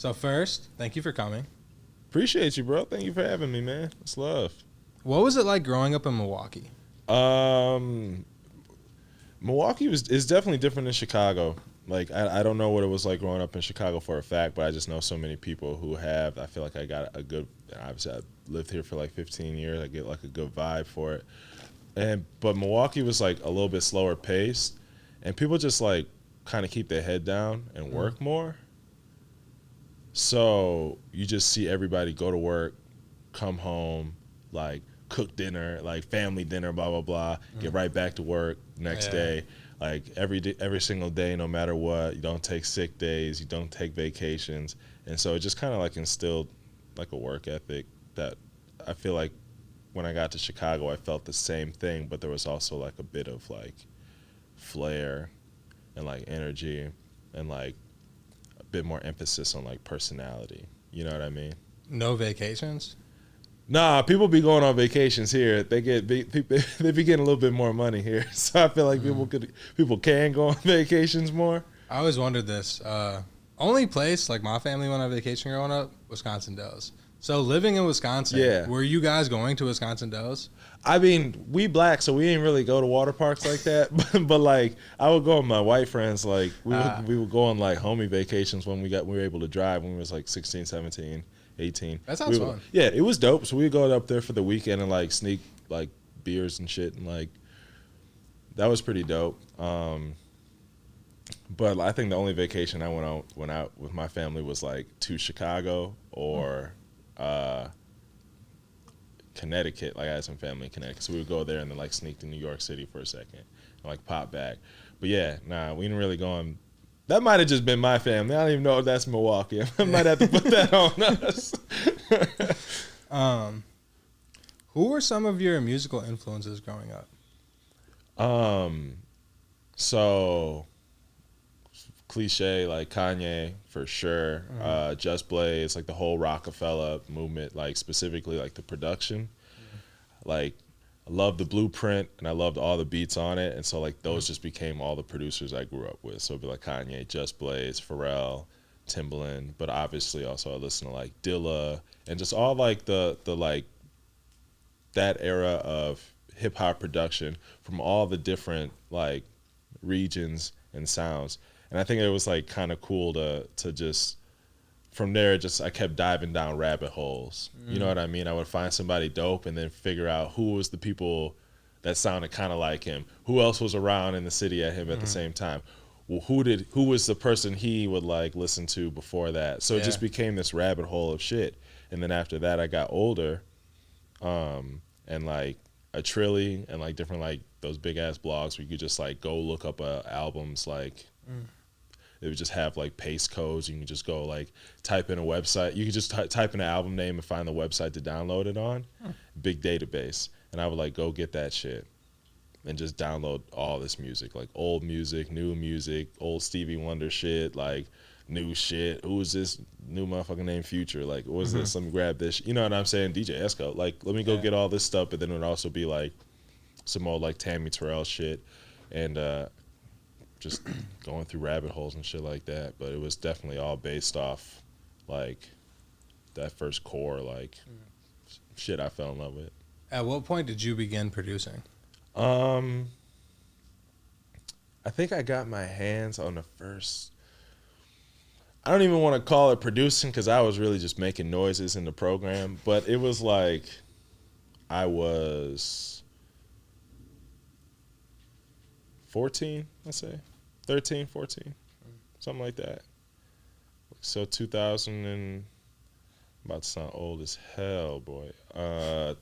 So first, thank you for coming. Appreciate you, bro. Thank you for having me, man. It's love. What was it like growing up in Milwaukee? Milwaukee is definitely different than Chicago. Like I don't know what it was like growing up in Chicago for a fact, but I just know so many people who have. I feel like I got a good. Obviously, I lived here for like 15 years. I get like a good vibe for it. But Milwaukee was like a little bit slower paced, and people just like kind of keep their head down and work more. So you just see everybody go to work, come home, like cook dinner, like family dinner, blah blah blah. Get right back to work next day. Like every single day, no matter what. You don't take sick days, you don't take vacations, and so it just kind of like instilled like a work ethic that I feel like when I got to Chicago, I felt the same thing, but there was also like a bit of like flair and like energy and like a bit more emphasis on like personality. You know what I mean? No vacations? Nah, people be going on vacations here. They be getting a little bit more money here, so I feel like people can go on vacations more. I always wondered this. Only place like my family went on vacation growing up, Wisconsin Dells. So living in Wisconsin, were you guys going to Wisconsin Dells? I mean, we black, so we didn't really go to water parks like that. but like, I would go with my white friends. Like, we would go on like homie vacations when we were able to drive when we was like 16, 17, 18. That sounds fun. Yeah, it was dope. So we would go up there for the weekend and like sneak like beers and shit, and like that was pretty dope. But I think the only vacation I went out with my family was like to Chicago or Connecticut. Like I had some family in Connecticut, so we would go there and then like sneak to New York City for a second and like pop back. But yeah, nah, we didn't really go on. That might have just been my family. I don't even know if that's Milwaukee. I might have to put that on us. Who were some of your musical influences growing up? So cliche like Kanye for sure. Just Blaze, like the whole Rockefeller movement, like specifically like the production. Like I loved the blueprint and I loved all the beats on it, and so like those just became all the producers I grew up with. So it'd be like Kanye, Just Blaze, Pharrell, Timbaland, but obviously also I listen to like Dilla and just all like the like that era of hip hop production from all the different like regions and sounds. And I think it was like kind of cool to just from there just I kept diving down rabbit holes. You know what I mean? I would find somebody dope and then figure out who was the people that sounded kind of like him. Who else was around in the city at him at the same time? Well, who was the person he would like listen to before that? So it just became this rabbit hole of shit. And then after that I got older, and like a Trilly and like different like those big ass blogs where you could just like go look up albums like it would just have like paste codes. You can just go like type in a website. You could just type in an album name and find the website to download it on. Big database. And I would like go get that shit and just download all this music, like old music, new music, old Stevie Wonder shit, like new shit. Who is this new motherfucker named Future? Like, what is this? Let me grab this. You know what I'm saying? DJ Esco. Like, let me go get all this stuff. But then it would also be like some old like Tammy Terrell shit. And just going through rabbit holes and shit like that. But it was definitely all based off like that first core like shit I fell in love with. At what point did you begin producing? I think I got my hands on the first. I don't even want to call it producing because I was really just making noises in the program. But it was like I was 14, let's say. 13, 14, something like that. So 2000 and, I'm about to sound old as hell, boy.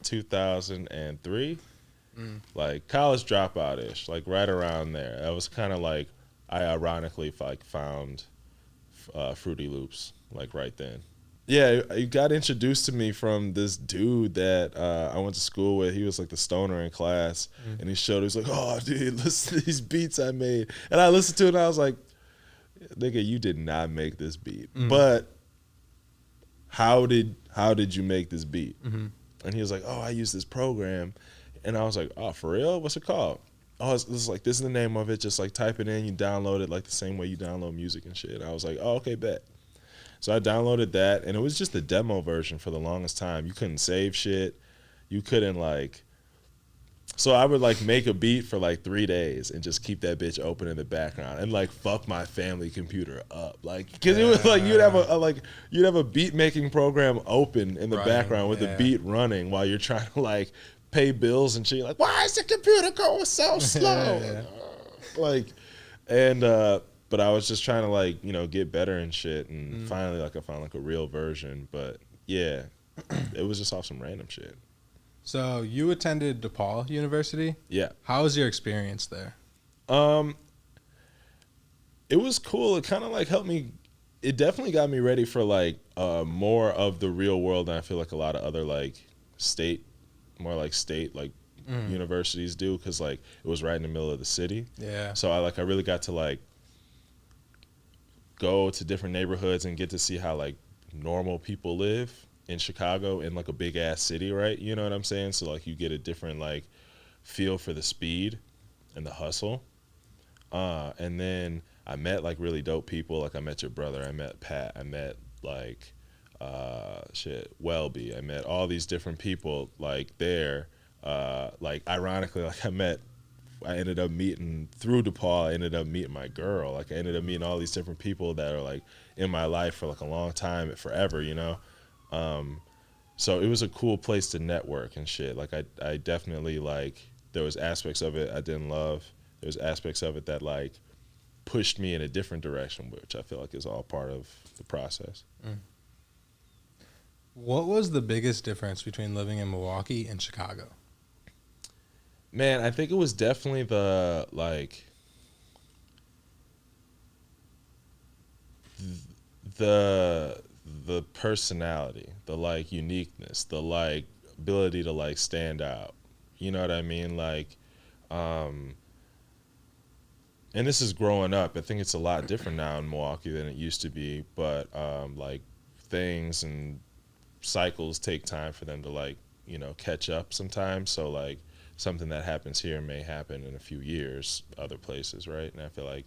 2003, like college dropout-ish, like right around there. I was kind of like, I ironically like found Fruity Loops, like right then. Yeah, you got introduced to me from this dude that I went to school with. He was like the stoner in class, and he was like, "Oh, dude, listen to these beats I made." And I listened to it, and I was like, "Nigga, you did not make this beat, but how did you make this beat?" And he was like, "Oh, I use this program," and I was like, "Oh, for real? What's it called?" Oh, this is the name of it. Just like type it in, you download it like the same way you download music and shit. And I was like, "Oh, okay, bet." So I downloaded that, and it was just the demo version for the longest time. You couldn't save shit. You couldn't like. So I would like make a beat for like 3 days and just keep that bitch open in the background and like fuck my family computer up, like because it was like you'd have a beat making program open in the background with the beat running while you're trying to like pay bills and shit. Like, why is the computer going so slow? Like, and but I was just trying to like get better and shit, and finally like I found like a real version. But yeah, it was just off some random shit. So you attended DePaul University? Yeah. How was your experience there? It was cool. It kind of like helped me. It definitely got me ready for like more of the real world than I feel like a lot of other like state universities do, because like it was right in the middle of the city. Yeah. So I really got to like go to different neighborhoods and get to see how like normal people live in Chicago, in like a big ass city, right? You know what I'm saying? So like you get a different like feel for the speed and the hustle. And then I met like really dope people. Like I met your brother, I met Pat, I met like Welby. I met all these different people like there. Like ironically, like I ended up meeting through DePaul. I ended up meeting my girl. Like I ended up meeting all these different people that are like in my life for like a long time, forever, So it was a cool place to network and shit. Like I definitely like, there was aspects of it I didn't love. There was aspects of it that like pushed me in a different direction, which I feel like is all part of the process. What was the biggest difference between living in Milwaukee and Chicago? Man, I think it was definitely the personality, the like uniqueness, the like ability to like stand out. You know what I mean? Like, and this is growing up. I think it's a lot different now in Milwaukee than it used to be, but like things and cycles take time for them to like, catch up sometimes. So like something that happens here may happen in a few years other places, right? And I feel like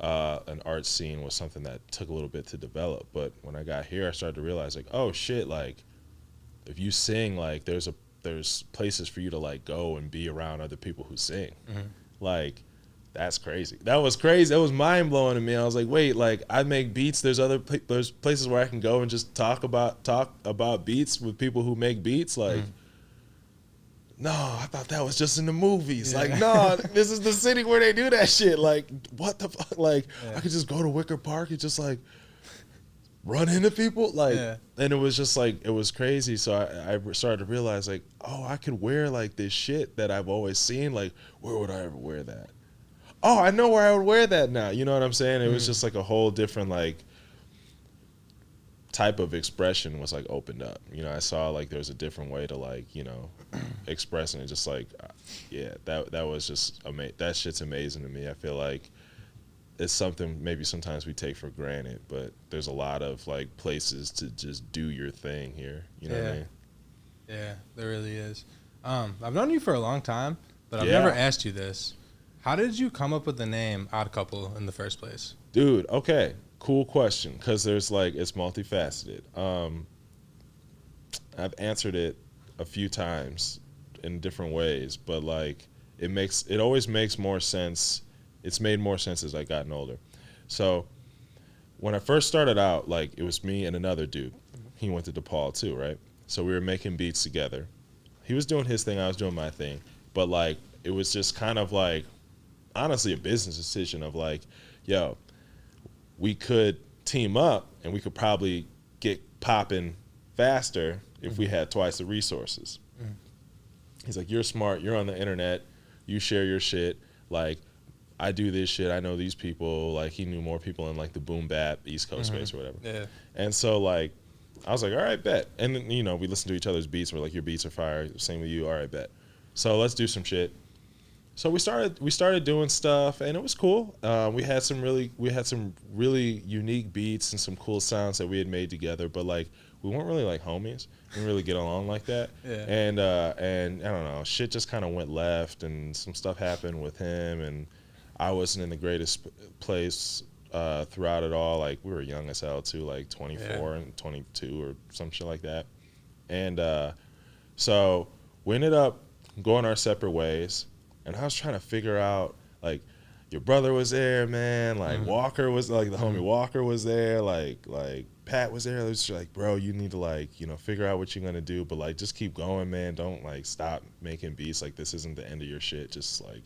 an art scene was something that took a little bit to develop. But when I got here, I started to realize like, oh shit, like if you sing, like there's places for you to like go and be around other people who sing. Like that's crazy. That was crazy. That was mind blowing to me. I was like, wait, like I make beats. There's places where I can go and just talk about beats with people who make beats. Like, no, I thought that was just in the movies. Yeah. Like, no, this is the city where they do that shit. Like, what the fuck? Like, I could just go to Wicker Park and just like run into people. Like, and it was just like, it was crazy. So I started to realize like, oh, I could wear like this shit that I've always seen. Like, where would I ever wear that? Oh, I know where I would wear that now. You know what I'm saying? It was just like a whole different like type of expression was like opened up. I saw like there was a different way to like, expressing it. Just like, that was just amazing. That shit's amazing to me. I feel like it's something maybe sometimes we take for granted, but there's a lot of like places to just do your thing here. You know what I mean? Yeah, there really is. I've known you for a long time, but I've never asked you this. How did you come up with the name oddCouple in the first place? Dude, okay. Cool question, because there's like, it's multifaceted. I've answered it a few times in different ways, but like it always makes more sense. It's made more sense as I've gotten older. So when I first started out, like it was me and another dude. He went to DePaul too, right? So we were making beats together. He was doing his thing, I was doing my thing. But like it was just kind of like honestly a business decision of like, yo, we could team up and we could probably get popping faster if we had twice the resources. He's like, you're smart, you're on the internet, you share your shit, like I do this shit, I know these people. Like he knew more people in like the boom bap East Coast space or whatever. Yeah. And so like I was like, all right, bet. And then, we listened to each other's beats. We're like, your beats are fire, same with you, all right, bet. So let's do some shit. So we started doing stuff, and it was cool. We had some really unique beats and some cool sounds that we had made together. But like, we weren't really like homies. We didn't really get along like that. Yeah. And I don't know, shit just kind of went left, and some stuff happened with him, and I wasn't in the greatest place throughout it all. Like we were young as hell too, like 24 and 22 or some shit like that. And so we ended up going our separate ways. And I was trying to figure out, like, your brother was there, man. Like Walker was, like, the homie Walker was there. Like Pat was there. It was just like, bro, you need to, like, you know, figure out what you're gonna do, but like just keep going, man. Don't like stop making beats. Like this isn't the end of your shit. Just like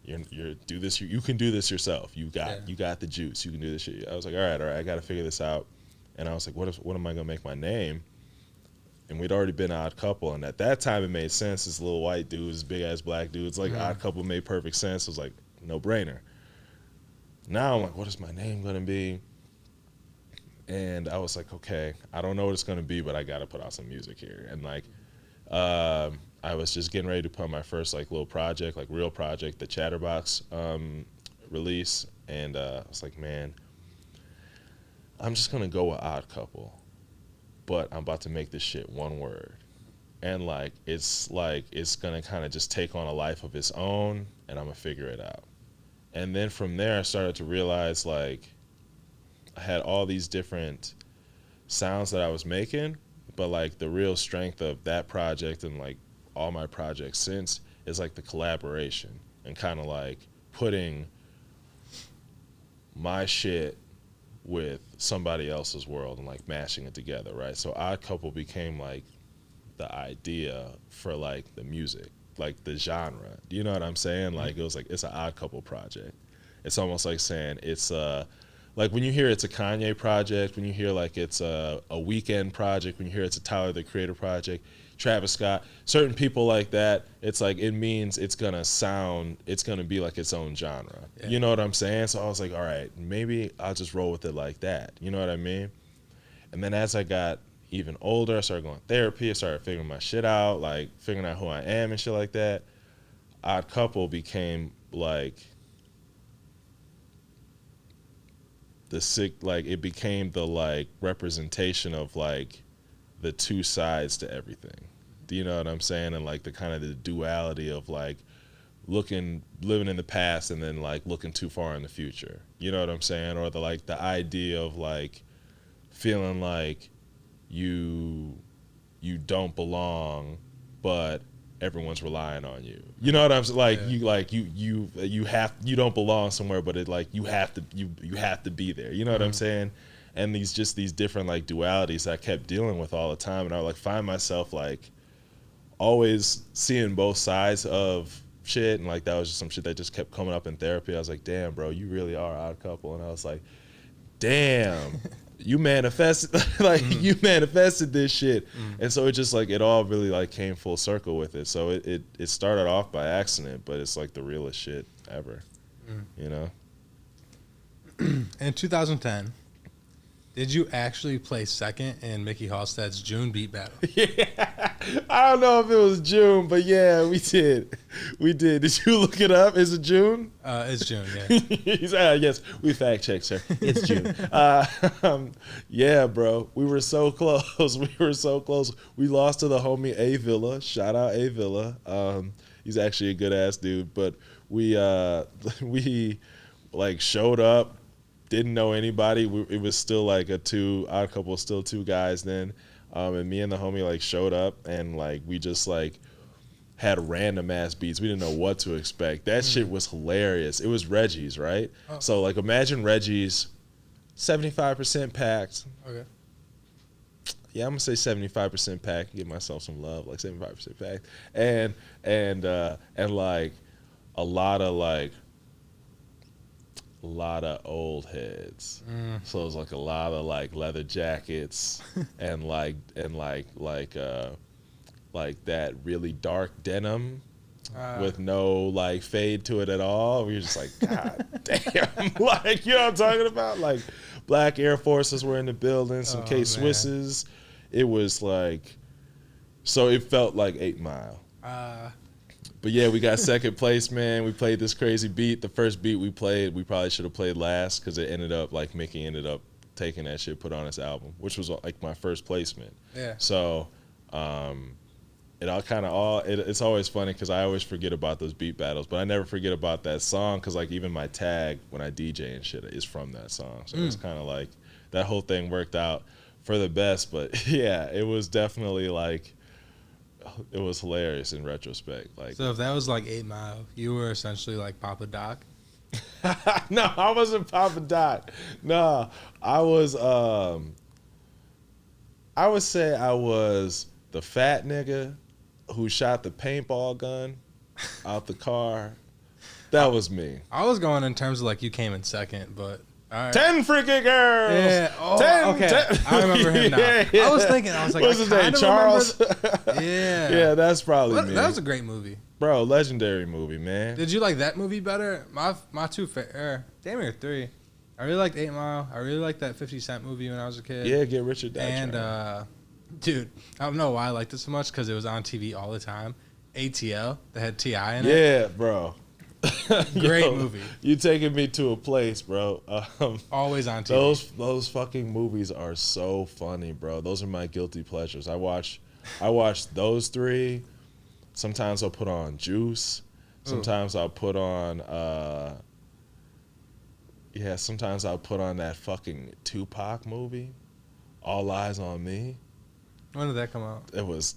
you're do this. You can do this yourself. You got the juice. You can do this shit. I was like, all right, I got to figure this out. And I was like, what am I gonna make my name? And we'd already been oddCouple, and at that time it made sense. This little white dude, this big ass black dude. It's like oddCouple made perfect sense. It was like no brainer. Now I'm like, what is my name gonna be? And I was like, okay, I don't know what it's gonna be, but I gotta put out some music here. And like, I was just getting ready to put on my first like little project, like real project, the Chatterbox release, and I was like, man, I'm just gonna go with oddCouple. But I'm about to make this shit one word. And like it's gonna kind of just take on a life of its own, and I'm gonna figure it out. And then from there I started to realize like I had all these different sounds that I was making, but like the real strength of that project and like all my projects since is like the collaboration and kind of like putting my shit with somebody else's world and like mashing it together, right? So oddCouple became like the idea for like the music, like the genre. Do you know what I'm saying? Like it was like it's an oddCouple project. It's almost like saying it's like when you hear it's a Kanye project, when you hear like it's a Weeknd project, when you hear it's a Tyler the Creator project, Travis Scott, certain people like that, it's like it means it's gonna be like its own genre. Yeah. You know what I'm saying? So I was like, all right, maybe I'll just roll with it like that. You know what I mean? And then as I got even older, I started going to therapy, I started figuring my shit out, like figuring out who I am and shit like that. oddCouple became like it became the like representation of like the two sides to everything. Do you know what I'm saying? And like the kind of the duality of like living in the past and then like looking too far in the future. You know what I'm saying? Or the idea of like feeling like you don't belong, but everyone's relying on you. You know what I'm saying? Like you don't belong somewhere, but it like you have to be there. You know what I'm saying? And these different like dualities I kept dealing with all the time, and I would like find myself like always seeing both sides of shit, and like that was just some shit that just kept coming up in therapy. I was like, damn, bro, you really are oddCouple. And I was like, damn, you manifested you manifested this shit. And so it just like it all really like came full circle with it. So it started off by accident, but it's like the realest shit ever. You know? In 2010, did you actually place second in Mickey Halstead's June beat battle? Yeah. I don't know if it was June, but yeah, we did. We did. Did you look it up? Is it June? It's June, yeah. Yes, we fact checked, sir. It's June. Yeah, bro. We were so close. We lost to the homie A Villa. Shout out A Villa. He's actually a good ass dude. But we like showed up. Didn't know anybody. It was still like oddCouple, still two guys then. And me and the homie like showed up, and like we just like had random ass beats. We didn't know what to expect. That shit was hilarious. It was Reggie's, right? Oh. So like imagine Reggie's 75% packed. Okay. Yeah, I'm gonna say 75% packed. Give myself some love, like 75% packed, and like a lot of old heads. So it was like a lot of like leather jackets and that really dark denim with no like fade to it at all. We were just like, God damn. Like, you know what I'm talking about? Like black Air Forces were in the building, some K-Swisses. It was like, so it felt like 8 Mile. But yeah, we got second place, man. We played this crazy beat. The first beat we played, we probably should have played last because it ended up like Mickey ended up taking that shit, put on his album, which was like my first placement. Yeah. So, it all kind of it's always funny because I always forget about those beat battles, but I never forget about that song because like even my tag when I DJ and shit is from that song. So it's kind of like that whole thing worked out for the best. But yeah, it was definitely like it was hilarious in retrospect. Like, so if that was like 8 Mile, you were essentially like Papa Doc. No, I wasn't Papa Doc. No, I was. I would say I was the fat nigga who shot the paintball gun out the car. That was me. I was going in terms of like you came in second, but all right. 10 freaky girls. Yeah. Oh, 10, okay. 10. I remember him now. Yeah. I was thinking. I was like, what's his name? Charles. Yeah. Yeah, that's probably me. That was a great movie, bro. Legendary movie, man. Did you like that movie better? My two damn near 3. I really liked 8 Mile. I really liked that 50 Cent movie when I was a kid. Yeah, Get Rich or Die And dude, I don't know why I liked it so much because it was on TV all the time. ATL that had T.I. in it. Yeah, bro. Great movie. You taking me to a place, bro. Always on TV. Those fucking movies are so funny, bro. Those are my guilty pleasures. I watch those 3. Sometimes I'll put on Juice. Sometimes I'll put on sometimes I'll put on that fucking Tupac movie, All Eyes on Me. When did that come out? It was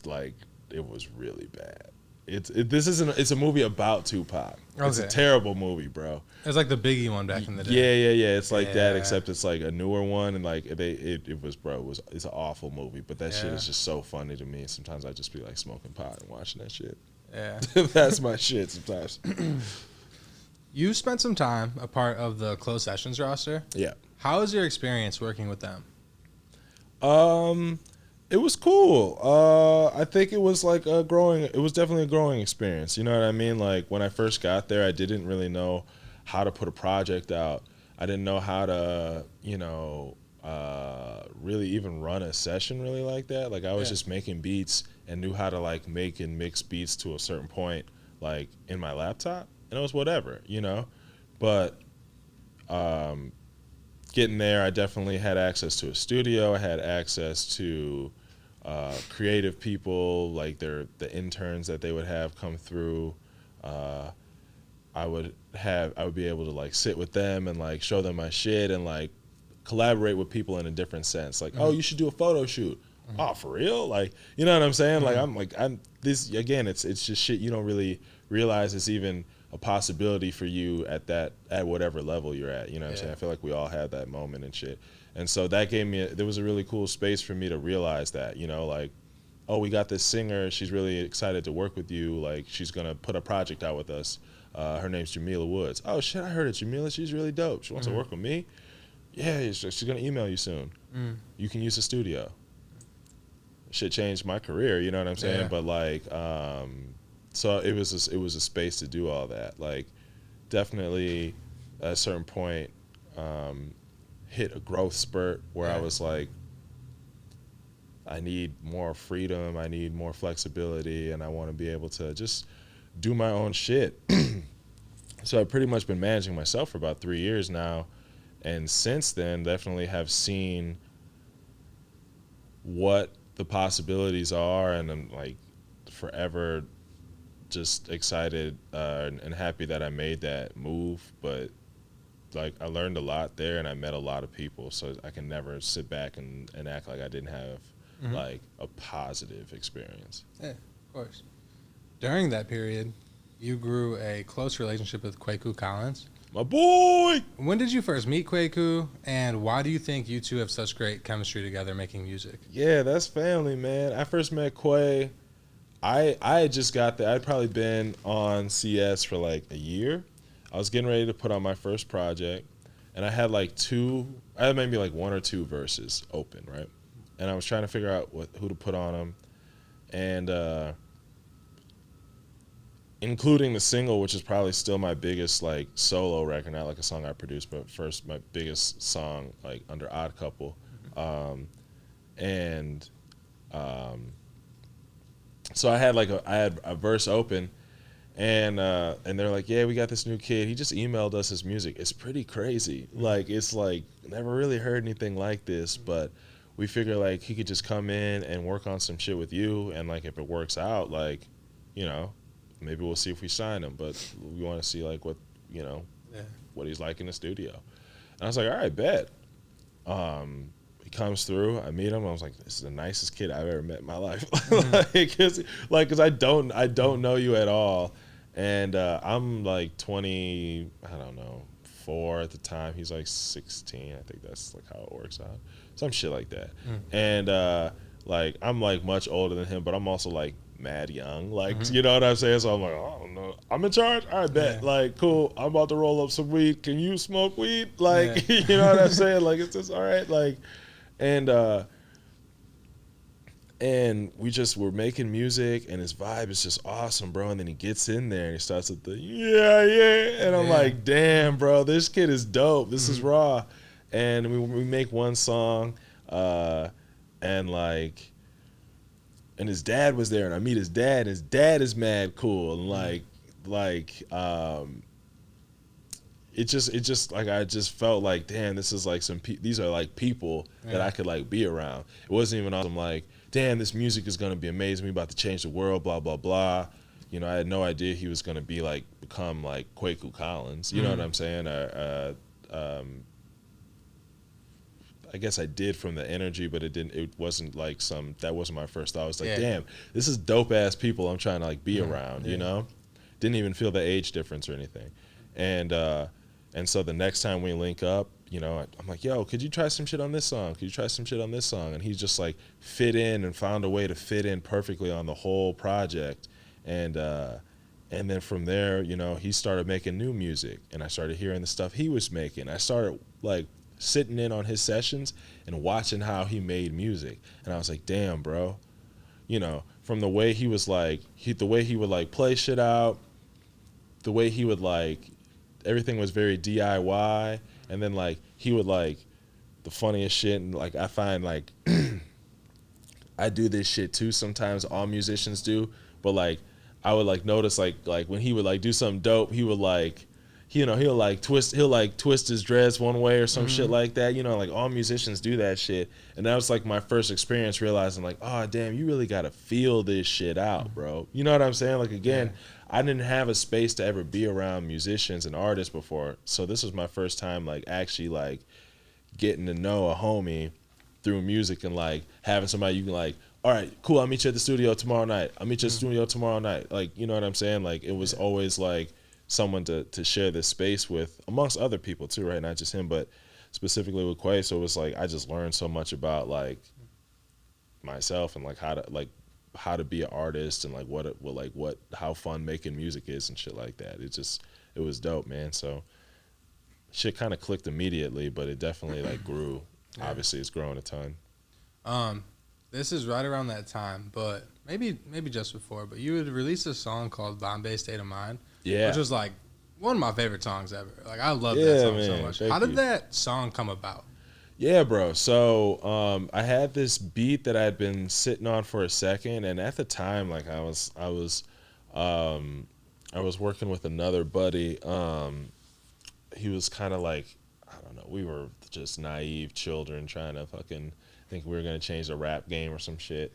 really bad. It's a movie about Tupac. Okay. It's a terrible movie, bro. It's like the Biggie one back in the day. Yeah. It's like that, except it's like a newer one, and like it's an awful movie. But that shit is just so funny to me. Sometimes I just be like smoking pot and watching that shit. Yeah, that's my shit sometimes. You spent some time a part of the Closed Sessions roster. Yeah. How was your experience working with them? It was cool. I think it was like it was definitely a growing experience. You know what I mean? Like when I first got there, I didn't really know how to put a project out. I didn't know how to, really even run a session really like that. Like I was just making beats and knew how to like make and mix beats to a certain point, like in my laptop, and it was whatever, But getting there, I definitely had access to a studio. I had access to creative people, like the interns that they would have come through. I would be able to like sit with them and like show them my shit and like collaborate with people in a different sense. Like, oh, you should do a photo shoot. Oh, for real? Like, you know what I'm saying? Like, I'm this again. It's just shit you don't really realize it's even a possibility for you at whatever level you're at. You know what I'm saying? I feel like we all had that moment and shit. And so that there was a really cool space for me to realize that, like, oh, we got this singer. She's really excited to work with you. Like, she's going to put a project out with us. Her name's Jamila Woods. Oh, shit, I heard of Jamila. She's really dope. She wants to work with me. Yeah, she's going to email you soon. You can use the studio. Shit changed my career, you know what I'm saying? Yeah. But, like, so it was a space to do all that. Like, definitely at a certain point, hit a growth spurt where I was like, I need more freedom, I need more flexibility, and I want to be able to just do my own shit. So I've pretty much been managing myself for about 3 years now, and since then definitely have seen what the possibilities are, and I'm like forever just excited and happy that I made that move. But like I learned a lot there, and I met a lot of people, so I can never sit back and act like I didn't have like a positive experience. Yeah, of course. During that period, you grew a close relationship with Kweku Collins. My boy! When did you first meet Kweku, and why do you think you two have such great chemistry together making music? Yeah, that's family, man. I first met Kwe. I had just got there. I'd probably been on CS for like a year. I was getting ready to put on my first project, and I had maybe like 1 or 2 verses open, right? And I was trying to figure out who to put on them, and including the single, which is probably still my biggest like solo record, not like a song I produced, but first my biggest song like under oddCouple, so I had a verse open, and they're like, yeah, we got this new kid. He just emailed us his music. It's pretty crazy. Like, it's like never really heard anything like this, but we figure like he could just come in and work on some shit with you, and like if it works out, like, you know, maybe we'll see if we sign him, but we want to see like what, you know, what he's like in the studio. And I was like, all right, bet. He comes through, I meet him, I was like, this is the nicest kid I've ever met in my life. Cause I don't know you at all. And I'm like 20, I don't know, 4 at the time. He's like 16. I think that's like how it works out. Some shit like that. And like I'm like much older than him, but I'm also like mad young. Like, you know what I'm saying? So I'm like, oh, no, I'm in charge? All right, bet. Like, cool. I'm about to roll up some weed. Can you smoke weed? Like, you know what I'm saying? Like, it's just all right. Like, and we just were making music, and his vibe is just awesome, bro. And then he gets in there and he starts with the and I'm like, damn, bro, this kid is dope. This is raw. And we make one song, and like, and his dad was there, and I meet his dad. And his dad is mad cool, and it just like I just felt like, damn, this is like these are like people that I could like be around. It wasn't even awesome like, damn, this music is gonna be amazing. We about to change the world, blah blah blah. You know, I had no idea he was gonna be like become like Kweku Collins. You know what I'm saying? I guess I did from the energy, but it wasn't like that wasn't my first thought. I was like, damn, this is dope ass people I'm trying to like be around. You know, didn't even feel the age difference or anything, and so the next time we link up, you know, I'm like, yo, could you try some shit on this song? Could you try some shit on this song? And he's just like fit in and found a way to fit in perfectly on the whole project. And then from there, you know, he started making new music, and I started hearing the stuff he was making. I started like sitting in on his sessions and watching how he made music. And I was like, damn, bro, you know, from the way he was like, the way he would like play shit out, the way he would like, everything was very DIY. And then like he would like the funniest shit, and like I find like I do this shit too sometimes, all musicians do, but like I would like notice like when he would like do something dope, he would like, you know, he'll like twist his dreads one way or some shit like that, you know, like all musicians do that shit. And that was like my first experience realizing like, oh damn, you really gotta feel this shit out, bro. You know what I'm saying? Like again, I didn't have a space to ever be around musicians and artists before, so this was my first time like actually like getting to know a homie through music, and like having somebody you can like, all right, cool, I'll meet you at the studio tomorrow night. Like, you know what I'm saying? Like it was always like someone to share this space with, amongst other people too, right? Not just him, but specifically with Quay. So it was like I just learned so much about like myself and like how to be an artist, and like how fun making music is and shit like that. It was dope, man. So shit kind of clicked immediately, but it definitely like grew. Obviously it's growing a ton. This is right around that time, but maybe just before, but you had released a song called Bombay State of Mind, which was like one of my favorite songs ever. Like I love that song so much. How did that song come about? Yeah, bro. So I had this beat that I'd been sitting on for a second, and at the time, like I was working with another buddy. He was kind of like, I don't know, we were just naive children trying to fucking think we were gonna change the rap game or some shit,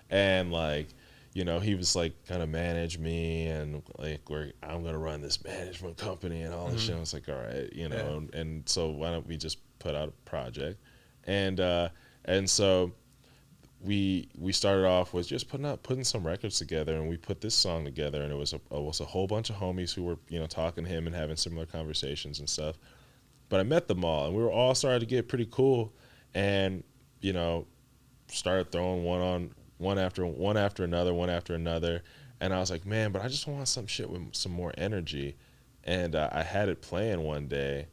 and like, you know, he was like gonna manage me, and like I'm gonna run this management company and all this shit. I was like, all right, you know, and so why don't we just put out a project, and so we started off with just putting some records together, and we put this song together, and it was a whole bunch of homies who were, you know, talking to him and having similar conversations and stuff. But I met them all, and we were all starting to get pretty cool, and you know, started throwing one after another, and I was like, man, but I just want some shit with some more energy, and I had it playing one day.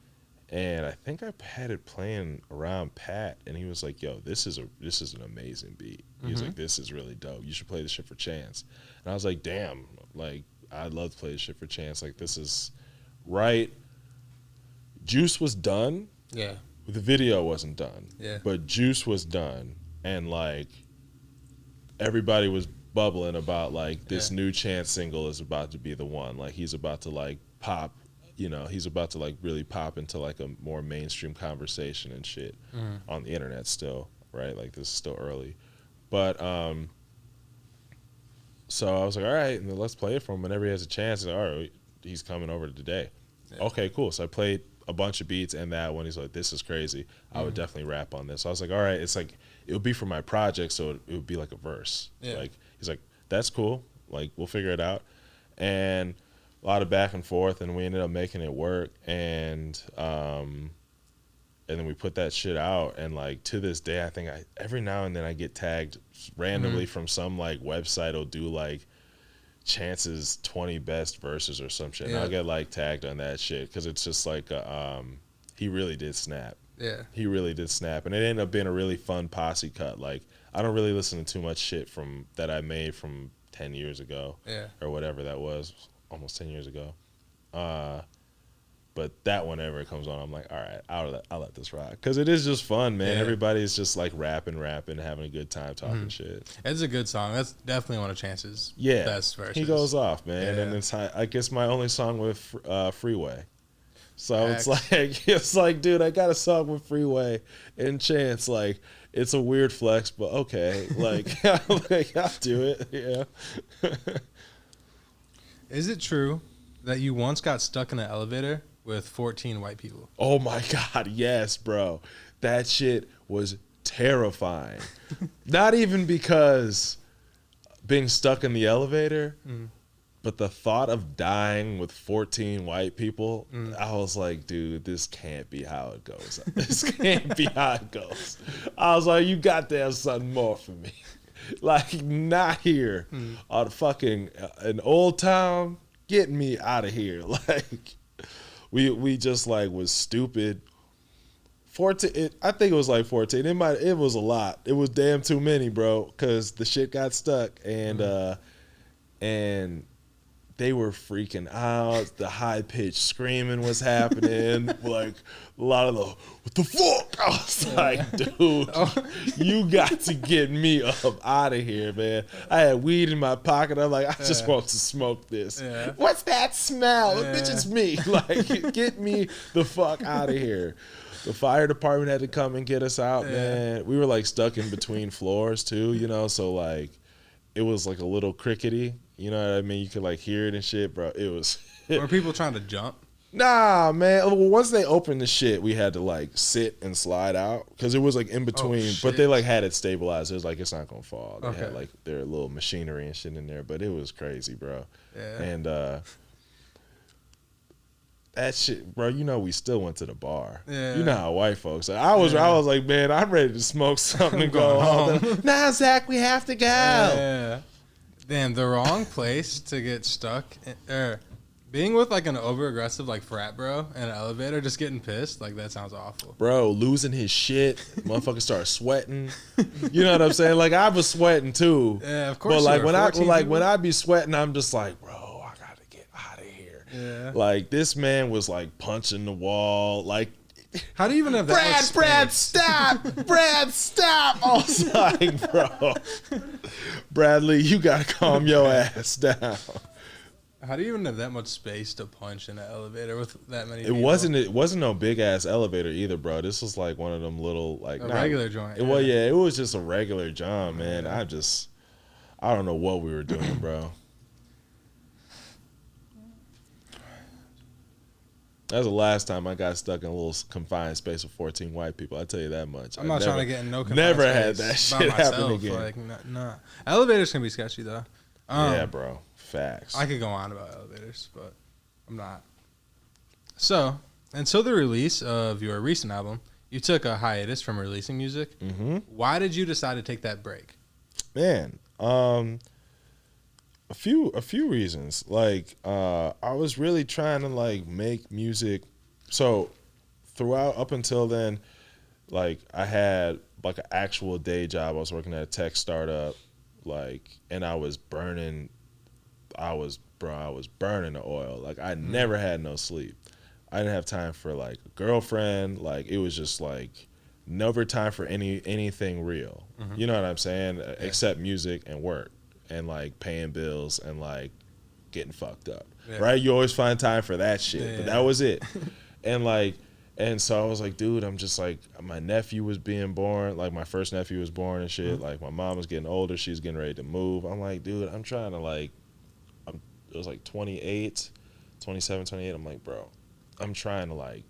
And I think I had it playing around Pat, and he was like, yo, this is an amazing beat. He was like, this is really dope. You should play this shit for Chance. And I was like, damn, like, I'd love to play this shit for Chance. Like, this is right. Juice was done. Yeah. The video wasn't done. Yeah. But Juice was done. And, like, everybody was bubbling about, like, this new Chance single is about to be the one. Like, he's about to, like, pop. You know, he's about to like really pop into like a more mainstream conversation and shit on the internet still. right? Like this is still early. But so I was like, all right, and then let's play it for him whenever he has a chance. Like, all right, he's coming over today. Yeah. Okay, cool. So I played a bunch of beats and that one. He's like, this is crazy. I would definitely rap on this. So I was like, all right, it's like, it would be for my project, so it would be like a verse. Yeah. Like, he's like, that's cool. Like, we'll figure it out. And a lot of back and forth, and we ended up making it work. And then we put that shit out. And like, to this day, I think every now and then I get tagged randomly from some like website will do like Chance's 20 best verses or some shit. Yeah. And I'll get like tagged on that shit because it's just like he really did snap. Yeah, he really did snap, and it ended up being a really fun posse cut. Like, I don't really listen to too much shit from that I made from 10 years ago, or whatever that was, almost 10 years ago. But that whenever it comes on, I'm like, all right, I'll let this rock, because it is just fun, man. Yeah. Everybody's just like rapping, having a good time, talking shit. It's a good song. That's definitely one of Chance's best verses. He goes off, man, and it's I guess my only song with Freeway. So it's like, dude, I got a song with Freeway and Chance. Like, it's a weird flex, but okay, like, I'll do it. Yeah. Is it true that you once got stuck in an elevator with 14 white people? Oh my God, yes, bro. That shit was terrifying. Not even because being stuck in the elevator, but the thought of dying with 14 white people, I was like, dude, this can't be how it goes. This can't be how it goes. I was like, you got to have something more for me. Like, not here on fucking an old town. Get me out of here. Like, we just like was stupid. 14, I think it was like 14. It was a lot. It was damn too many, bro, because the shit got stuck, and they were freaking out. The high pitched screaming was happening. Like, a lot of the, what the fuck? I was like, dude, you got to get me up out of here, man. I had weed in my pocket. I'm like, I just want to smoke this. Yeah. What's that smell? Bitch, it's me. Like, get me the fuck out of here. The fire department had to come and get us out, man. We were like stuck in between floors too, you know, so like it was like a little crickety. You know what I mean? You could like hear it and shit, bro. It was. Were people trying to jump? Nah, man. Well, once they opened the shit, we had to like sit and slide out because it was like in between. But they like had it stabilized. It was like, it's not gonna fall. They had like their little machinery and shit in there, but it was crazy, bro. Yeah. And that shit, bro. You know, we still went to the bar. Yeah. You know how white folks are. I was like, man, I'm ready to smoke something and go home. Nah, Zach, we have to go. Yeah. Damn, the wrong place to get stuck. Being with like an over aggressive like frat bro in an elevator, just getting pissed, like that sounds awful. Bro, losing his shit, motherfucker started sweating. You know what I'm saying? Like, I was sweating too. Yeah, of course. But like when I be sweating, I'm just like, bro, I gotta get out of here. Yeah. Like, this man was like punching the wall, like. How do you even have that? Brad, stop! Brad, stop! I was like, bro, Bradley, you gotta calm your ass down. How do you even have that much space to punch in an elevator with that many people? It wasn't no big ass elevator either, bro. This was like one of them little like regular joint. It was just a regular joint, man. I don't know what we were doing, bro. That was the last time I got stuck in a little confined space with 14 white people. I tell you that much. I'm not trying to get in no confined never space had that shit happen again. Like, nah. Elevators can be sketchy though. Yeah, bro. Facts. I could go on about elevators, but I'm not. So, until the release of your recent album, you took a hiatus from releasing music. Mm-hmm. Why did you decide to take that break? Man, a few reasons. Like, I was really trying to like make music. So throughout up until then, like, I had like an actual day job. I was working at a tech startup, like, and I was burning the oil. Like, I never had no sleep. I didn't have time for like a girlfriend. Like, it was just like never time for anything real. Mm-hmm. You know what I'm saying? Yeah. Except music and work and like paying bills and like getting fucked up. Yeah. Right? You always find time for that shit. Yeah. But that was it. And like And so I was like, dude, I'm just like, my nephew was being born, like my first nephew was born and shit. Like my mom was getting older, she's getting ready to move. I'm like, dude, I'm trying to like, it was like 27, 28. I'm like, bro, I'm trying to like,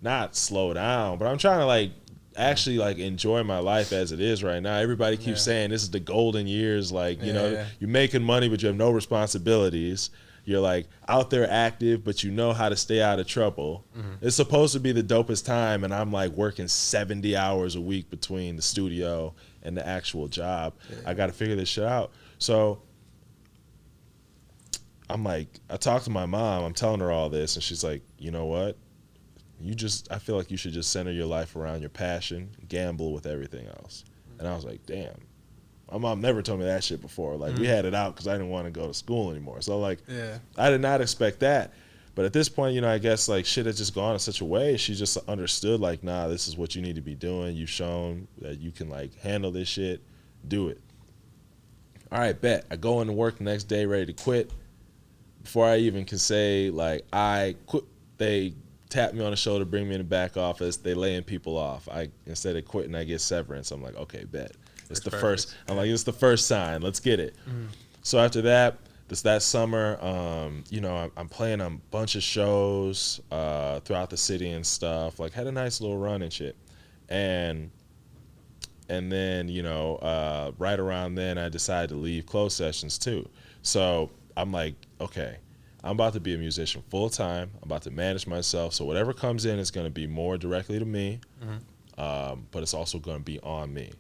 not slow down, but I'm trying to like actually like enjoy my life as it is right now. Everybody keeps saying this is the golden years, like, you know, you're making money, but you have no responsibilities. You're like out there active, but you know how to stay out of trouble. It's supposed to be the dopest time, and I'm like working 70 hours a week between the studio and the actual job. I got to figure this shit out. So I'm like, I talked to my mom, I'm telling her all this, and she's like, you know what? I feel like you should just center your life around your passion, gamble with everything else. And I was like, damn. My mom never told me that shit before. Like, we had it out because I didn't want to go to school anymore. So, like, I did not expect that. But at this point, you know, I guess, like, shit had just gone in such a way. She just understood, like, nah, this is what you need to be doing. You've shown that you can, like, handle this shit. Do it. All right, bet. I go into work the next day ready to quit. Before I even can say, like, I quit, they tap me on the shoulder, bring me in the back office. They laying people off. Instead of quitting, I get severance. I'm like, okay, bet. It's the first. I'm like, it's the first sign. Let's get it. So after that, that summer, you know, I'm playing a bunch of shows throughout the city and stuff. Like, had a nice little run and shit. And then, you know, right around then, I decided to leave closed sessions too. So I'm like, okay, I'm about to be a musician full time. I'm about to manage myself. So whatever comes in is going to be more directly to me, but it's also going to be on me.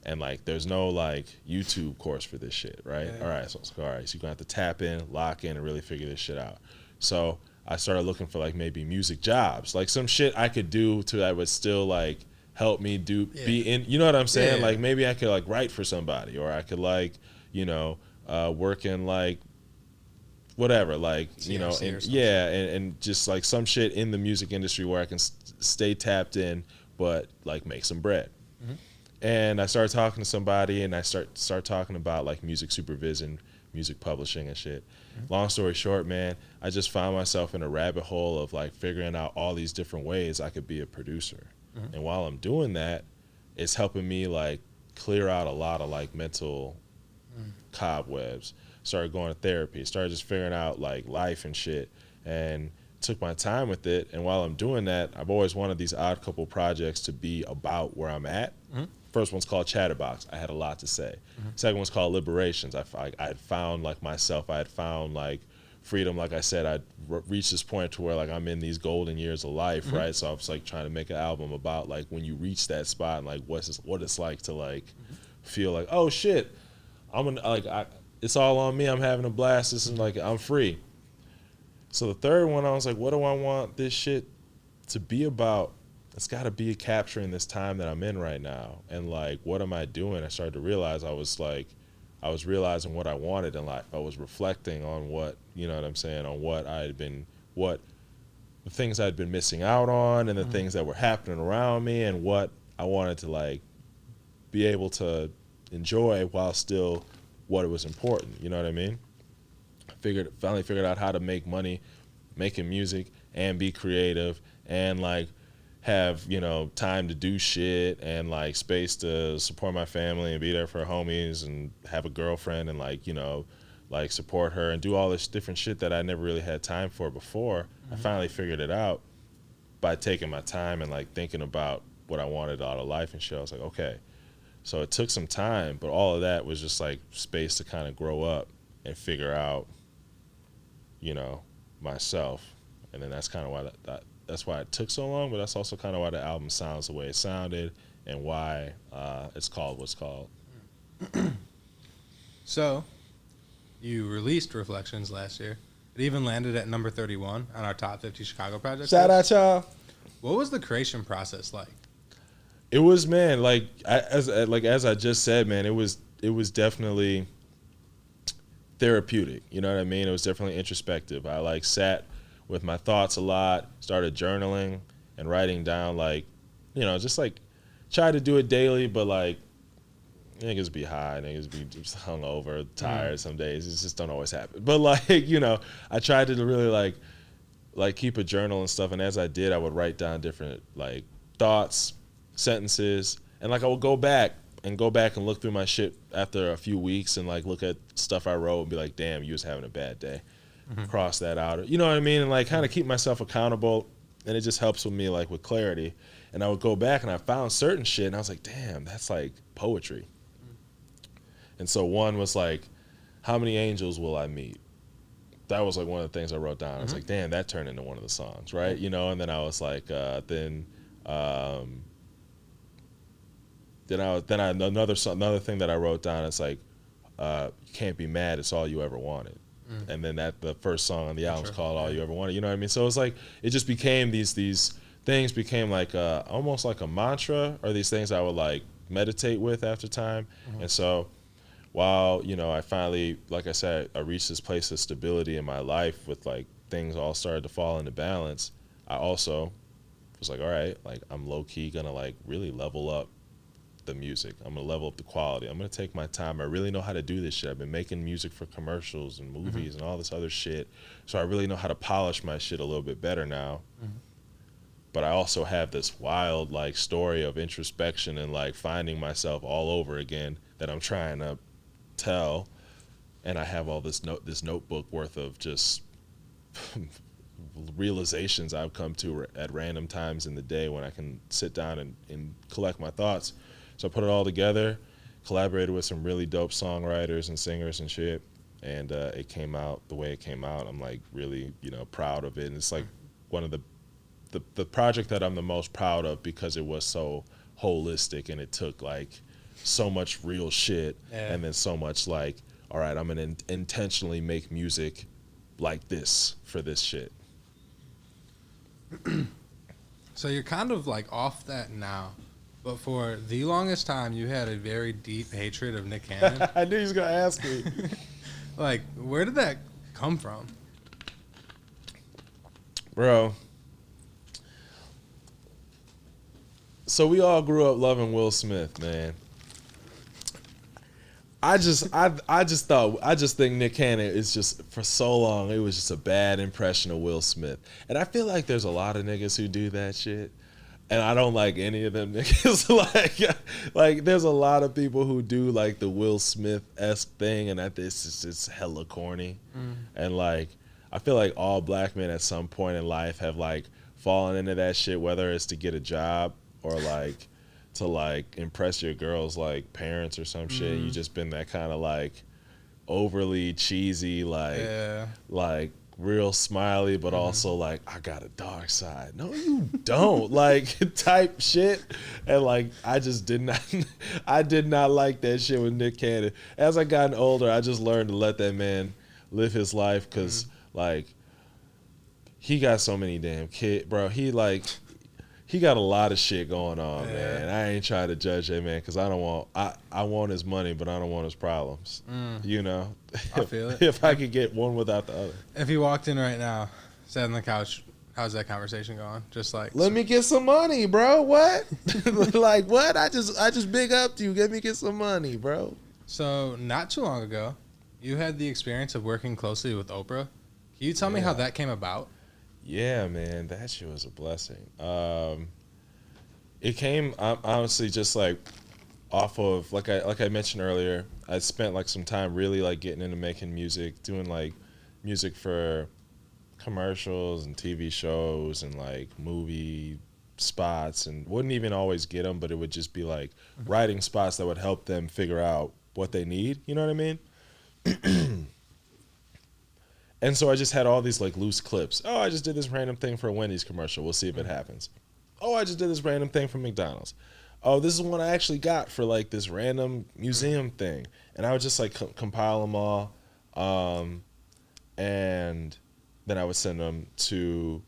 And like, there's no like YouTube course for this shit, right? All right, so you're gonna have to tap in, lock in, and really figure this shit out. So I started looking for like maybe music jobs, like some shit I could do that would still like help me be in. You know what I'm saying? Like maybe I could like write for somebody, or I could like, you know, work in like whatever, like, you know, and just like some shit in the music industry where I can stay tapped in, but like make some bread. And I started talking to somebody, and I start talking about like music supervision, music publishing and shit. Long story short, man, I just found myself in a rabbit hole of like figuring out all these different ways I could be a producer. And while I'm doing that, it's helping me like clear out a lot of like mental cobwebs. Started going to therapy, started just figuring out like life and shit, and took my time with it. And while I'm doing that, I've always wanted these odd couple projects to be about where I'm at. First one's called Chatterbox. I had a lot to say. Second one's called Liberations. I had found like myself. I had found like freedom. Like I said, I'd reached this point to where like I'm in these golden years of life, right? So I was like trying to make an album about like when you reach that spot and like what it's like to like feel like, oh shit, it's all on me. I'm having a blast. This is like, I'm free. So the third one, I was like, what do I want this shit to be about? It's got to be capturing this time that I'm in right now. And like, what am I doing? I started to realize I was realizing what I wanted in life. I was reflecting on what, you know what I'm saying, on what the things I'd been missing out on, and the things that were happening around me, and what I wanted to like be able to enjoy while still what was important. You know what I mean? Finally figured out how to make money making music and be creative and like have, you know, time to do shit and like space to support my family and be there for homies and have a girlfriend and like, you know, like support her and do all this different shit that I never really had time for before. I finally figured it out by taking my time and like thinking about what I wanted out of life and shit. I was like, okay. So it took some time, but all of that was just like space to kind of grow up and figure out, you know, myself. And then that's kind of why that's why it took so long, but that's also kind of why the album sounds the way it sounded and why it's called what's called. So, you released Reflections last year. It even landed at number 31 on our top 50 Chicago projects. Shout out, y'all. What was the creation process like? It was, man, like as I just said, man, it was definitely therapeutic. You know what I mean? It was definitely introspective. I like sat with my thoughts a lot, started journaling and writing down, like, you know, just like try to do it daily, but like niggas be high, niggas be just hungover, tired some days. It just don't always happen. But like, you know, I tried to really like like keep a journal and stuff, and as I did, I would write down different like thoughts, sentences, and like I would go back and look through my shit after a few weeks and like look at stuff I wrote and be like, damn, you was having a bad day. Cross that out, you know what I mean, and like kind of keep myself accountable, and it just helps with me like with clarity. And I would go back and I found certain shit and I was like, damn, that's like poetry. And so one was like, how many angels will I meet? That was like one of the things I wrote down. I was like, damn, that turned into one of the songs, right? You know, and then I was like, another thing that I wrote down is like, you can't be mad, it's all you ever wanted. And then the first song on the album is called All You Ever Wanted. You know what I mean? So it's like, it just became these things became like almost like a mantra, or these things I would like meditate with after time. And so while, you know, I finally, like I said, I reached this place of stability in my life with like things all started to fall into balance, I also was like, all right, like I'm low key gonna like really level up the music. I'm gonna level up the quality. I'm gonna take my time. I really know how to do this shit. I've been making music for commercials and movies and all this other shit, so I really know how to polish my shit a little bit better now. But I also have this wild like story of introspection and like finding myself all over again that I'm trying to tell, and I have all this notebook worth of just realizations I've come to at random times in the day when I can sit down and collect my thoughts. So I put it all together, collaborated with some really dope songwriters and singers and shit, and it came out the way it came out. I'm like really, you know, proud of it, and it's like one of the project that I'm the most proud of because it was so holistic and it took like so much real shit and then so much like, all right, I'm gonna intentionally make music like this for this shit. So you're kind of like off that now, but for the longest time you had a very deep hatred of Nick Cannon. I knew he was gonna ask me. Like, where did that come from? Bro, so we all grew up loving Will Smith, man. I just think Nick Cannon is just, for so long, it was just a bad impression of Will Smith. And I feel like there's a lot of niggas who do that shit. And I don't like any of them niggas. like there's a lot of people who do like the Will Smith-esque thing, and that this is just hella corny. And like, I feel like all black men at some point in life have like fallen into that shit, whether it's to get a job or like to like impress your girl's like parents or some shit. You just been that kind of like overly cheesy, like real smiley, but also like, I got a dark side. No, you don't. Like type shit. And like, I did not like that shit with Nick Cannon. As I gotten older, I just learned to let that man live his life, because like, he got so many damn kids, bro. He got a lot of shit going on, man. I ain't trying to judge that man, because I want his money, but I don't want his problems. You know? I feel it. If I could get one without the other. If he walked in right now, sat on the couch, how's that conversation going? Just like, let me get some money, bro. What? Like, what? I just big up to you. Let me get some money, bro. So not too long ago, you had the experience of working closely with Oprah. Can you tell me how that came about? Yeah, man, that shit was a blessing. It came honestly just like off of like I mentioned earlier. I spent like some time really like getting into making music, doing like music for commercials and TV shows and like movie spots, and wouldn't even always get them, but it would just be like writing spots that would help them figure out what they need. You know what I mean? And so I just had all these like loose clips. Oh, I just did this random thing for a Wendy's commercial. We'll see if it happens. Oh, I just did this random thing for McDonald's. Oh, this is one I actually got for like this random museum thing. And I would just like compile them all. And then I would send them to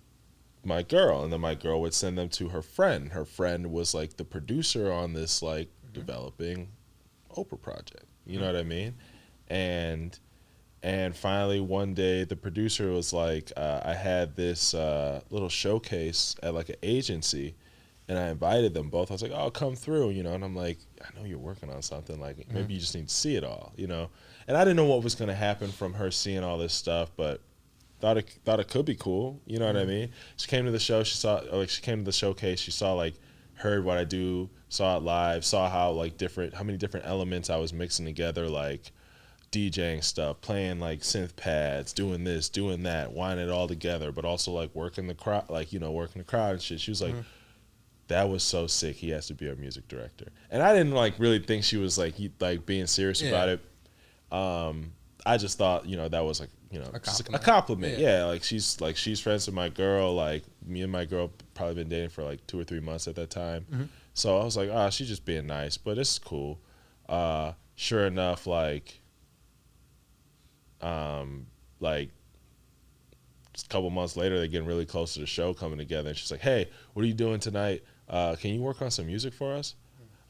my girl. And then my girl would send them to her friend. Her friend was like the producer on this like developing Oprah project. You know what I mean? And finally, one day, the producer was like, I had this little showcase at like an agency, and I invited them both. I was like, oh, come through, you know. And I'm like, I know you're working on something. Like, maybe you just need to see it all, you know. And I didn't know what was going to happen from her seeing all this stuff, but thought it could be cool. You know what I mean? She came to the show. She came to the showcase. She saw like, heard what I do, saw it live, saw how many different elements I was mixing together, like DJing stuff, playing like synth pads, doing this, doing that, winding it all together, but also like working the crowd, working the crowd and shit. She was like, that was so sick. He has to be our music director. And I didn't like really think she was like being serious about it. I just thought, that was like, a compliment. Yeah. Like she's friends with my girl. Like me and my girl probably been dating for like 2 or 3 months at that time. Mm-hmm. So I was like, she's just being nice, but it's cool. Sure enough, like a couple months later, they're getting really close to the show coming together. And she's like, hey, what are you doing tonight? Can you work on some music for us?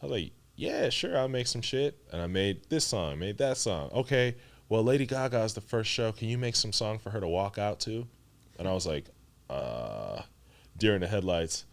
I was like, yeah, sure, I'll make some shit. And I made this song, made that song. Okay, well, Lady Gaga's the first show. Can you make some song for her to walk out to? And I was like, deer in the headlights.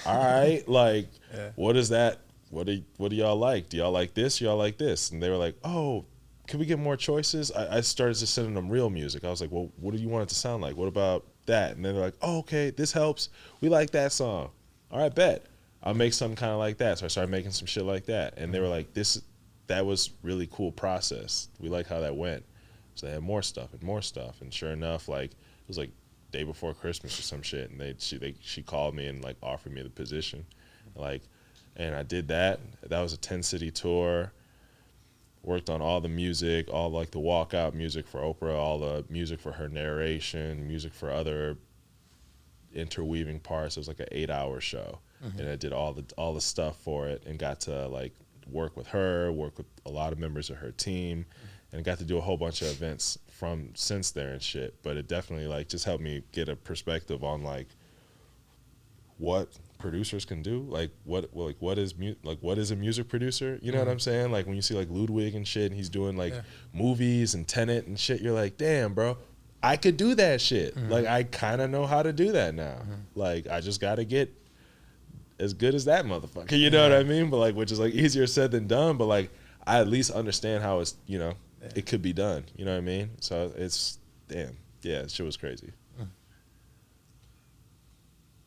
All right, like, what is that? What do y'all like? Do y'all like this? Y'all like this? And they were like, oh, can we get more choices? I started just sending them real music. I was like, well, what do you want it to sound like? What about that? And then they're like, oh, okay, this helps. We like that song. All right, bet. I'll make something kind of like that. So I started making some shit like that. And they were like, that was really cool process. We like how that went. So they had more stuff. And sure enough, like, it was like day before Christmas or some shit. And she called me and like offered me the position. Like, and I did that. That was a 10-city tour. Worked on all the music, all like the walkout music for Oprah, all the music for her narration, music for other interweaving parts. It was like an 8-hour show, and I did all the stuff for it, and got to like work with a lot of members of her team, and got to do a whole bunch of events since there and shit. But it definitely like just helped me get a perspective on like what producers can do, like what is a music producer, you know what I'm saying? Like when you see like Ludwig and shit, and he's doing like movies and Tenet and shit, you're like, damn, bro, I could do that shit. Like I kind of know how to do that now. Like I just got to get as good as that motherfucker, you know what I mean? But like, which is like easier said than done, but like I at least understand how it's, it could be done, you know what I mean? So it's shit was crazy.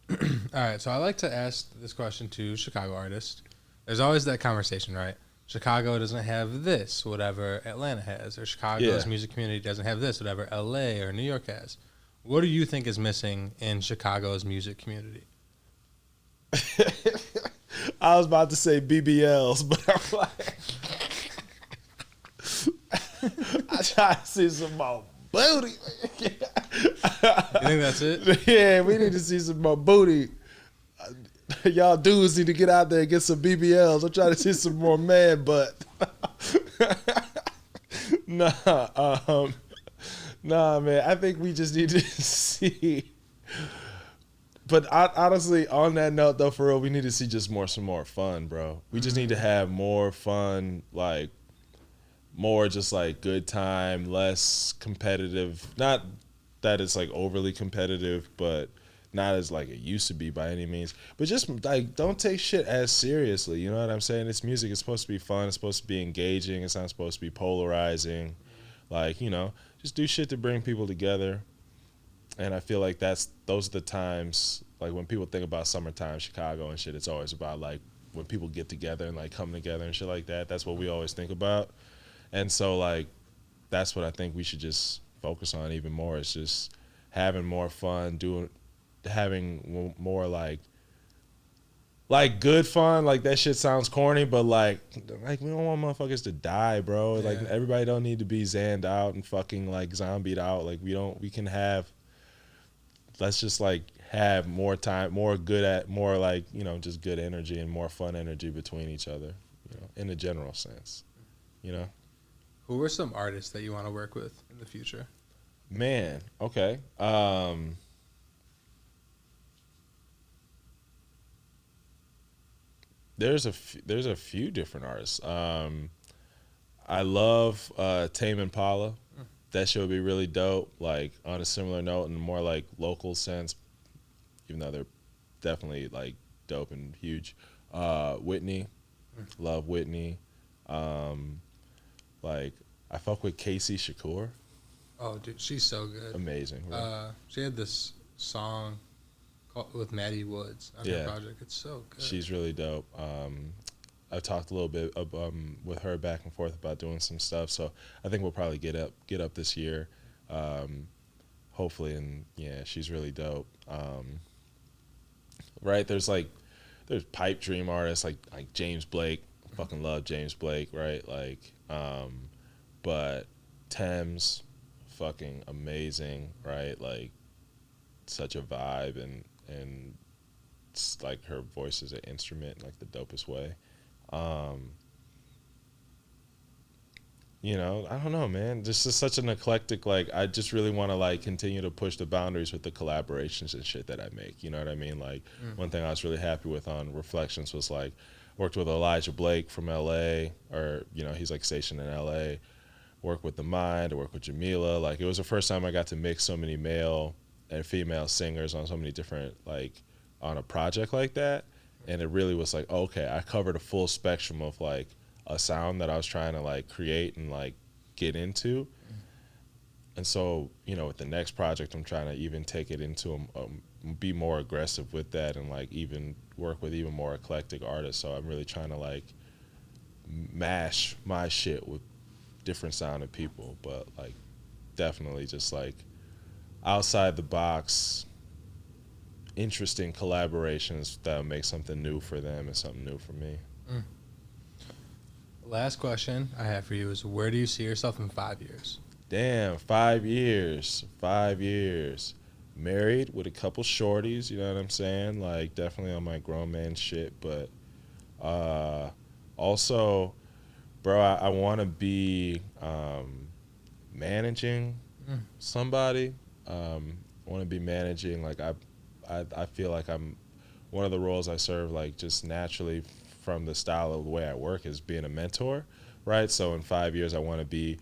All right, so I like to ask this question to Chicago artists. There's always that conversation, right? Chicago doesn't have this, whatever Atlanta has, or Chicago's music community doesn't have this, whatever LA or New York has. What do you think is missing in Chicago's music community? I was about to say BBLs, but I'm like, I try to see some more booty. You think that's it? Yeah, we need to see some more booty. Y'all dudes need to get out there and get some BBLs. I'm trying to see some more man butt. Nah, man. I think we just need to see. But honestly, on that note, though, for real, we need to see just some more fun, bro. We just need to have more fun, like more just like good time, less competitive. Not that it's like overly competitive, but not as like it used to be by any means. But just like don't take shit as seriously. You know what I'm saying? It's music. It's supposed to be fun. It's supposed to be engaging. It's not supposed to be polarizing. Like, just do shit to bring people together. And I feel like those are the times, like when people think about summertime Chicago and shit, it's always about like when people get together and like come together and shit like that. That's what we always think about. And so like that's what I think we should just focus on even more. It's just having more fun, having more like good fun. Like that shit sounds corny, but like we don't want motherfuckers to die, bro. Like everybody don't need to be zanned out and fucking like zombied out. Like let's just like have more time, more like, just good energy and more fun energy between each other, in a general sense, Who are some artists that you want to work with in the future? Man, okay. There's a few different artists. I love Tame Impala. That shit would be really dope. Like on a similar note, in a more like local sense, even though they're definitely like dope and huge. Whitney, love Whitney. Like I fuck with Casey Shakur. Oh, dude, she's so good. Amazing. Right? She had this song with Maddie Woods on her project. It's so good. She's really dope. I've talked a little bit with her back and forth about doing some stuff, so I think we'll probably get up this year, hopefully. And yeah, she's really dope. Right? There's pipe dream artists like James Blake. Fucking love James Blake, right? Like, but Thames, fucking amazing, right? Like, such a vibe, and it's like her voice is an instrument in like the dopest way. You know, I don't know, man. This is such an eclectic, like, I just really want to like continue to push the boundaries with the collaborations and shit that I make. You know what I mean? Like, one thing I was really happy with on Reflections was like, worked with Elijah Blake from LA, or, you know, he's like stationed in LA. Worked with The Mind, I worked with Jamila. Like, it was the first time I got to mix so many male and female singers on so many different, like, on a project like that. And it really was like, okay, I covered a full spectrum of like a sound that I was trying to like create and like get into. And so, you know, with the next project, I'm trying to even take it into be more aggressive with that, and like even work with even more eclectic artists. So I'm really trying to like mash my shit with different sounding people, but like definitely just like outside the box, interesting collaborations that make something new for them and something new for me. Last question I have for you is, where do you see yourself in 5 years? Damn, 5 years. 5 years. Married with a couple shorties, you know what I'm saying? Like, definitely on my grown man shit. But also, bro, I want to be managing somebody. I want to be managing. Like, I feel like I'm one of the roles I serve, like, just naturally from the style of the way I work, is being a mentor, right? So in 5 years, I want to be,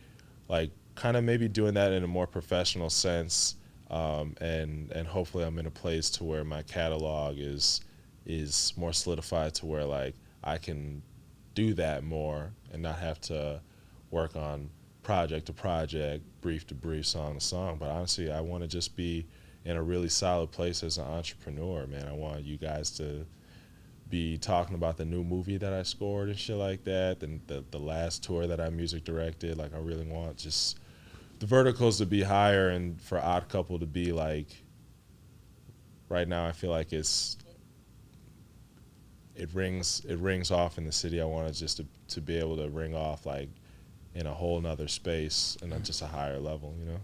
like, kind of maybe doing that in a more professional sense, and hopefully I'm in a place to where my catalog is more solidified to where, like, I can do that more and not have to work on project to project, brief to brief, song to song. But honestly, I want to just be in a really solid place as an entrepreneur, man. I want you guys to be talking about the new movie that I scored and shit like that, and the last tour that I music directed. Like, I really want just the verticals to be higher, and for oddCouple to be like, right now I feel like it rings off in the city. I want it just to be able to ring off like in a whole nother space and just a higher level, you know?